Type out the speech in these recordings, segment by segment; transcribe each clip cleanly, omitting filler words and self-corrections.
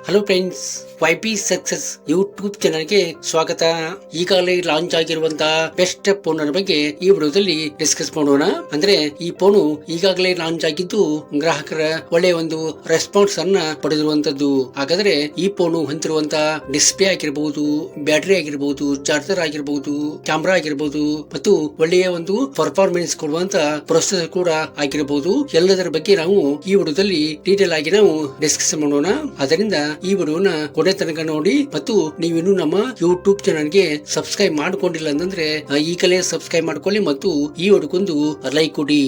Hello friends, YP success YouTube ಚಾನಲ್ಗೆ ಸ್ವಾಗತ. ಈಗಾಗಲೇ ಲಾಂಚ್ ಆಗಿರುವಂತಹ ಬೆಸ್ಟ್ ಫೋನ್ ಬಗ್ಗೆ ಈ ವಿಡಿಯೋದಲ್ಲಿ ಡಿಸ್ಕಸ್ ಮಾಡೋಣ. ಅಂದ್ರೆ ಈ ಫೋನು ಈಗಾಗಲೇ ಲಾಂಚ್ ಆಗಿದ್ದು ಗ್ರಾಹಕರ ಒಳ್ಳೆಯ ಒಂದು ರೆಸ್ಪಾನ್ಸ್ ಅನ್ನ ಪಡೆದಿರುವಂತದ್ದು. ಹಾಗಾದ್ರೆ ಈ ಫೋನು ಹೊಂದಿರುವಂತಹ ಡಿಸ್ಪ್ಲೇ ಆಗಿರಬಹುದು, ಬ್ಯಾಟರಿ ಆಗಿರಬಹುದು, ಚಾರ್ಜರ್ ಆಗಿರಬಹುದು, ಕ್ಯಾಮ್ರಾ ಆಗಿರಬಹುದು ಮತ್ತು ಒಳ್ಳೆಯ ಒಂದು ಪರ್ಫಾರ್ಮೆನ್ಸ್ ಕೊಡುವಂತ ಪ್ರೊಸೆಸರ್ ಕೂಡ ಆಗಿರಬಹುದು. ಎಲ್ಲದರ ಬಗ್ಗೆ ನಾವು ಈ ವಿಡಿಯೋದಲ್ಲಿ ಡೀಟೇಲ್ ಆಗಿ ನಾವು ಡಿಸ್ಕಸ್ ಮಾಡೋಣ. ಅದರಿಂದ ಈ ವಿಡಿಯೋನ ಕೊನೆ ತನಕ ನೋಡಿ ಮತ್ತು ನೀವಿನ್ನು ನಮ್ಮ ಯೂಟ್ಯೂಬ್ ಚಾನಲ್ಗೆ ಸಬ್ಸ್ಕ್ರೈಬ್ ಮಾಡ್ಕೊಂಡಿಲ್ಲ ಅಂತಂದ್ರೆ ಈಗಲೇ ಸಬ್ಸ್ಕ್ರೈಬ್ ಮಾಡ್ಕೊಳ್ಳಿ ಮತ್ತು ಈ ವಿಡಿಯೋಗೊಂದು ಲೈಕ್ ಕೊಡಿ.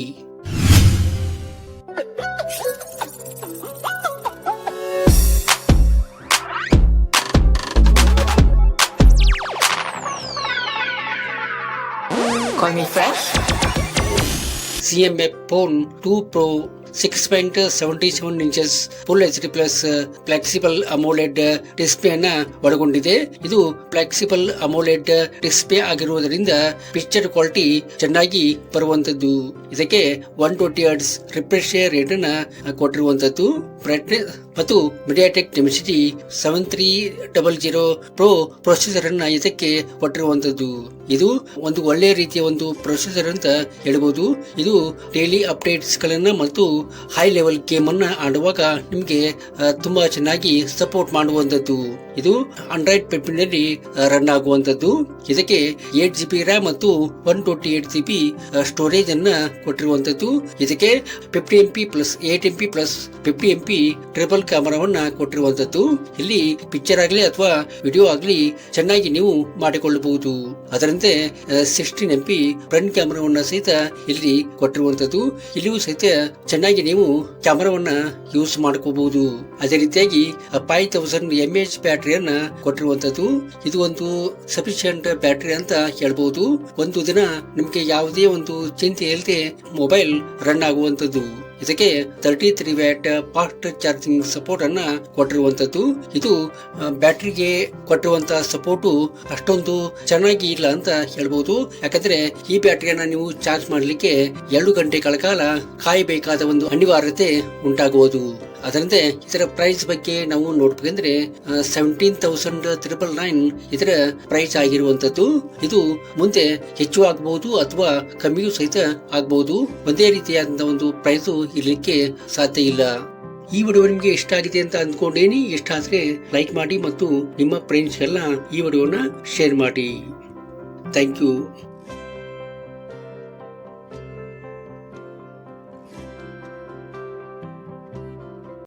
CMA phone 2 Pro 6.77 inches full HD plus flexible ಅಮೋಲೆಡ್ display ಅನ್ನ ಒಳಗೊಂಡಿದೆ. ಇದು ಫ್ಲೆಕ್ಸಿಬಲ್ ಅಮೋಲೆಡ್ ಡಿಸ್ಪ್ಲೇ ಆಗಿರುವುದರಿಂದ ಪಿಕ್ಚರ್ ಕ್ವಾಲಿಟಿ ಚೆನ್ನಾಗಿ ಬರುವಂತದ್ದು. ಇದಕ್ಕೆ 120 Hz ರಿಫ್ರೆಶ್ ರೇಟ್ ಅನ್ನ ಕೊಟ್ಟಿರುವಂತದ್ದು. ಬ್ರೈಟ್ನೆಸ್ ಮತ್ತು ಮೀಡಿಯಾಟೆಕ್ ಡೆನ್ಸಿಟಿ 7300 ಪ್ರೋ ಪ್ರೊಸೆಸರ್ ಅನ್ನ ಇದಕ್ಕೆ ಕೊಟ್ಟಿರುವಂತದ್ದು. ಇದು ಒಂದು ಒಳ್ಳೆಯ ರೀತಿಯ ಒಂದು ಪ್ರೊಸೆಸರ್ ಅಂತ ಹೇಳಬಹುದು. ಇದು ಡೈಲಿ ಅಪ್ಡೇಟ್ಸ್ ಗಳನ್ನ ಮತ್ತು ಹೈ ಲೆವೆಲ್ ಗೇಮ್ ಅನ್ನ ಆಡುವಾಗ ನಿಮಗೆ ತುಂಬಾ ಚೆನ್ನಾಗಿ ಸಪೋರ್ಟ್ ಮಾಡುವಂತದ್ದು. ಇದು ಆಂಡ್ರಾಯ್ಡ್ ನಲ್ಲಿ ರನ್ ಆಗುವಂತದ್ದು. ಇದಕ್ಕೆ 8GB ರ್ಯಾಮ್ ಮತ್ತು 128GB ಸ್ಟೋರೇಜ್ ಅನ್ನ ಕೊಟ್ಟಿರುವಂತದ್ದು. ಇದಕ್ಕೆ 50MP plus 8MP plus 50MP triple ಕ್ಯಾಮರಾವನ್ನ ಕೊಟ್ಟಿರುವಂತದ್ದು. ಇಲ್ಲಿ ಪಿಕ್ಚರ್ ಆಗಲಿ ಅಥವಾ ವಿಡಿಯೋ ಆಗಲಿ ಚೆನ್ನಾಗಿ ನೀವು ಮಾಡಿಕೊಳ್ಳಬಹುದು. ಅದರಂತೆ 16MP ಫ್ರಂಟ್ ಕ್ಯಾಮರಾವನ್ನ ಸಹಿತ ಇಲ್ಲಿ ಕೊಟ್ಟಿರುವಂತದ್ದು. ಇಲ್ಲಿಯೂ ಸಹಿತ ಚೆನ್ನಾಗಿ ನೀವು ಕ್ಯಾಮರಾವನ್ನ ಯೂಸ್ ಮಾಡ್ಕೋಬಹುದು. ಅದೇ ರೀತಿಯಾಗಿ 5000 mAh ಬ್ಯಾಟರಿಯನ್ನ ಕೊಟ್ಟಿರುವಂತದ್ದು. ಇದು ಒಂದು ಸಫಿಶಿಯಂಟ್ ಬ್ಯಾಟರಿ ಅಂತ ಹೇಳ್ಬಹುದು. ಒಂದು ದಿನ ನಿಮ್ಗೆ ಯಾವುದೇ ಒಂದು ಚಿಂತೆ ಇಲ್ಲದೆ ಮೊಬೈಲ್ ರನ್ ಆಗುವಂತದ್ದು. ಇದಕ್ಕೆ 33 ವ್ಯಾಟ್ ಫಾಸ್ಟ್ ಚಾರ್ಜಿಂಗ್ ಸಪೋರ್ಟ್ ಅನ್ನ ಕೊಟ್ಟಿರುವಂತದ್ದು. ಇದು ಬ್ಯಾಟರಿಗೆ ಕೊಟ್ಟಿರುವಂತಹ ಸಪೋರ್ಟ್ ಅಷ್ಟೊಂದು ಚೆನ್ನಾಗಿ ಇಲ್ಲ ಅಂತ ಹೇಳ್ಬಹುದು. ಯಾಕಂದ್ರೆ ಈ ಬ್ಯಾಟರಿಯನ್ನ ನೀವು ಚಾರ್ಜ್ ಮಾಡ್ಲಿಕ್ಕೆ 2 ಗಂಟೆಗಳ ಕಾಲ ಕಾಯಬೇಕಾದ ಒಂದು ಅನಿವಾರ್ಯತೆ ಉಂಟಾಗುವುದು. ಅದರಂತೆ ಇದರ ಪ್ರೈಸ್ ಬಗ್ಗೆ ನಾವು ನೋಡ್ಬೇಕಂದ್ರೆ 17,999 ಇದರ ಪ್ರೈಸ್ ಆಗಿರುವಂತದ್ದು. ಇದು ಮುಂದೆ ಹೆಚ್ಚು ಆಗಬಹುದು ಅಥವಾ ಕಮ್ಮಿಯೂ ಸಹಿತ ಆಗಬಹುದು. ಒಂದೇ ರೀತಿಯಾದಂತಹ ಒಂದು ಪ್ರೈಸ್ ಇರ್ಲಿಕ್ಕೆ ಸಾಧ್ಯ ಇಲ್ಲ. ಈ ವಿಡಿಯೋ ನಿಮಗೆ ಇಷ್ಟ ಆಗಿದೆ ಅಂತ ಅಂದ್ಕೊಂಡೇನಿ. ಇಷ್ಟ ಆದ್ರೆ ಲೈಕ್ ಮಾಡಿ ಮತ್ತು ನಿಮ್ಮ ಫ್ರೆಂಡ್ಸ್ ಎಲ್ಲ ಈ ವಿಡಿಯೋನ ಶೇರ್ ಮಾಡಿ. Thank you.